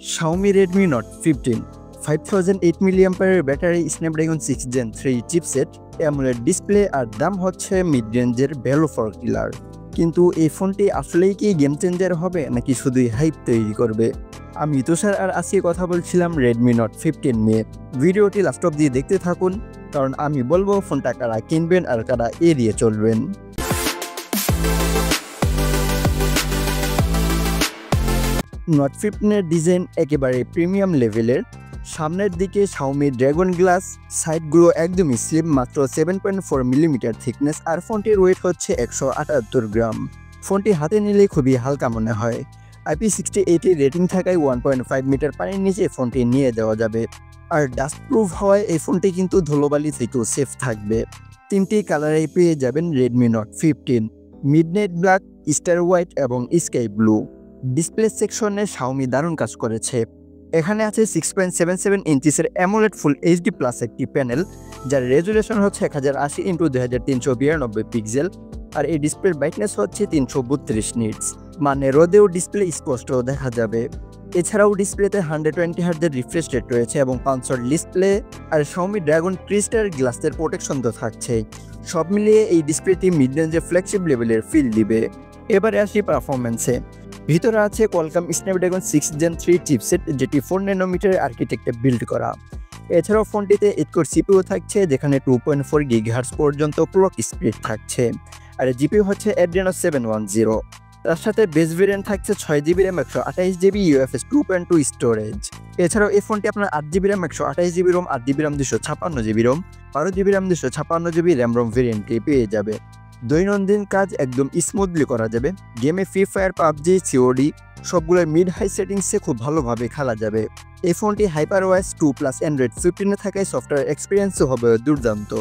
Xiaomi Redmi Note 15 5008 mAh battery, Snapdragon 6 Gen 3 chipset, AMOLED display আর দাম হচ্ছে mid রেঞ্জের ভ্যালু ফর কিলার। কিন্তু এই ফোনটি আসলেই কি গেম চেঞ্জার হবে নাকি শুধুই হাইপ তৈরি করবে? আমি তুষার আর আজকে কথা বলছিলাম Redmi Note 15 নিয়ে। ভিডিওটি লাস্ট অব্দি দেখতে থাকুন, কারণ আমি বলবো ফোনটা কারা কিনবেন আর কারা এড়িয়ে চলবেন। Note 15 এর ডিজাইন একেবারে প্রিমিয়াম লেভেলের। সামনের দিকে Xiaomi ড্রাগন গ্লাস, সাইডগুলো একদমই স্লিম, মাত্র 7.4 মিলিমিটার থিকনেস, আর ফোনটির ওয়েট হচ্ছে 178 গ্রাম। ফোনটি হাতে নিলে খুবই হালকা মনে হয়। IP68 রেটিং থাকায় 1.5 মিটার পানির নিচে ফোনটি নিয়ে যাওয়া যাবে। আর ডাস্ট প্রুফ হওয়ায় এই ফোনটি কিন্তু ধুলোবালি থেকেও সেফ থাকবে। তিনটি কালারে পেয়ে যাবেন Redmi Note 15, midnight black, star white এবং স্কাই ব্লু। ডিসপ্লে সেকশনে Xiaomi দারুণ কাজ করেছে। এখানে আছে 6.77 ইঞ্চিসের অ্যামোলেড ফুল এইচডি প্লাস একটি প্যানেল, যার রেজুলেশন হচ্ছে 1080x2392 পিক্সেল, আর এই ডিসপ্লের ব্রাইটনেস হচ্ছে 332 নিটস, মানে রোদেও ডিসপ্লে স্পষ্ট দেখা যাবে। এছাড়াও ডিসপ্লেতে 120 হার্জের রিফ্রেশ রেট রয়েছে এবং পাঁচশোর ডিসপ্লে, আর Xiaomi ড্রাগন ক্রিস্টাল গ্লাসের প্রোটেকশন তো থাকছে। সব মিলিয়ে এই ডিসপ্লেটি মিড রেঞ্জে ফ্ল্যাগশিপ লেভেলের ফিল দিবে। এবারে আসি পারফরমেন্সে। ভিতরে আছে কোয়ালকম স্ন্যাপড্রাগন 6 Gen 3 চিপসেট, যেটি 4 ন্যানোমিটার আর্কিটেক্টে বিল্ড করা। এছাড়াও ফোনটিতে 8 কোর সিপিইউ থাকছে, যেখানে 2.4 GHz পর্যন্ত ক্লক স্পিড থাকছে, আর জিপিইউ হচ্ছে Adreno 710। তার সাথে বেস ভেরিয়েন্ট থাকছে 6GB RAM 128GB UFS 2.2 storage. এছাড়াও এই ফোনটি আপনার 8GB RAM 128GB ROM, 8GB RAM 256GB ROM, 12GB RAM 256GB RAM ROM ভেরিয়েন্টে পেয়ে যাবে। দৈনন্দিন কাজ একদম স্মুথলি করা যাবে। গেমে ফ্রি ফায়ার, পাবজি, COD সবগুলোর মিড হাই সেটিংসে খুব ভালোভাবে খেলা যাবে। এই ফোনটি HyperOS 2+ Android 15 থাকায় সফটওয়্যার এক্সপিরিয়েন্সও হবে দুর্দান্ত।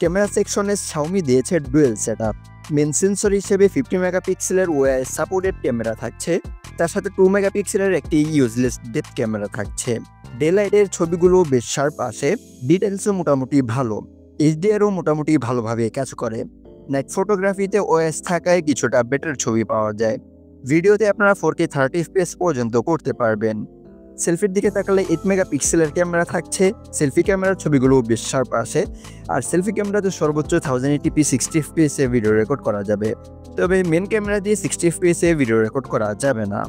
ক্যামেরা সেকশনে Xiaomi দিয়েছে ডুয়েল সেটআপ। মেন সেন্সর হিসেবে 50 মেগাপিক্সেলের ওএস সাপোর্টেড ক্যামেরা থাকছে, তার সাথে 2 মেগাপিক্সেলের একটি ইউজলেস ডেপথ ক্যামেরা থাকছে। ডে লাইটের ছবিগুলো বেশ শার্প আসে, ডিটেলসও মোটামুটি ভালো, HDRও মোটামুটি ভালোভাবে কাজ করে। নাইট ফটোগ্রাফিতে ওএস থাকায় কিছুটা বেটার ছবি পাওয়া যায়। ভিডিওতে আপনারা 4K 30 FPS পর্যন্ত করতে পারবেন। সেলফির দিকে তাকালে 8 মেগাপিক্সেলের ক্যামেরা থাকছে। সেলফি ক্যামেরার ছবিগুলো বেশ শার্প আসে, আর সেলফি ক্যামেরাতে সর্বোচ্চ 1080p 60 fps এ ভিডিও রেকর্ড করা যাবে। তবে মেন ক্যামেরা দিয়ে 60 fps এ ভিডিও রেকর্ড করা যাবে না।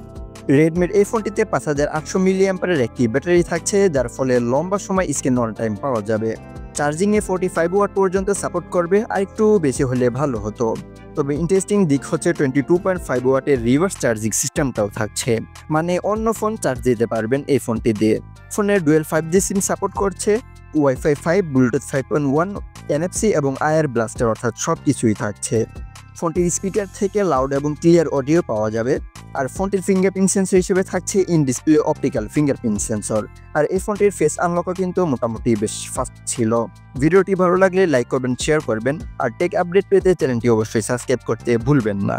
রেডমির এই ফোনটিতে 5800 mAh একটি ব্যাটারি থাকছে, যার ফলে লম্বা সময় স্ক্রিন অন টাইম পাওয়া যাবে। চার্জিংয়ে 45 ওয়াট পর্যন্ত সাপোর্ট করবে, আর একটু বেশি হলে ভালো হতো। তবে ইন্টারেস্টিং দিক হচ্ছে 22.5 ওয়াটের রিভার্স চার্জিং সিস্টেমটাও থাকছে, মানে অন্য ফোন চার্জ দিতে পারবেন এই ফোনটি দিয়ে। ফোনের ডুয়েল 5G সিম সাপোর্ট করছে, Wi-Fi 5, Bluetooth 5.1, NFC এবং আয়ার ব্লাস্টার, অর্থাৎ সব কিছুই থাকছে। ফোনটির স্পিকার থেকে লাউড এবং ক্লিয়ার অডিও পাওয়া যাবে, আর ফোনটির ফিঙ্গারপ্রিন্ট সেন্সর হিসেবে থাকছে in display optical fingerprint sensor. আর এই ফোনটির ফেস আনলকও কিন্তু মোটামুটি বেশ ফাস্ট ছিল। ভিডিওটি ভালো লাগলে লাইক করবেন, শেয়ার করবেন, আর টেক আপডেট পেতে চ্যানেলটি অবশ্যই সাবস্ক্রাইব করতে ভুলবেন না।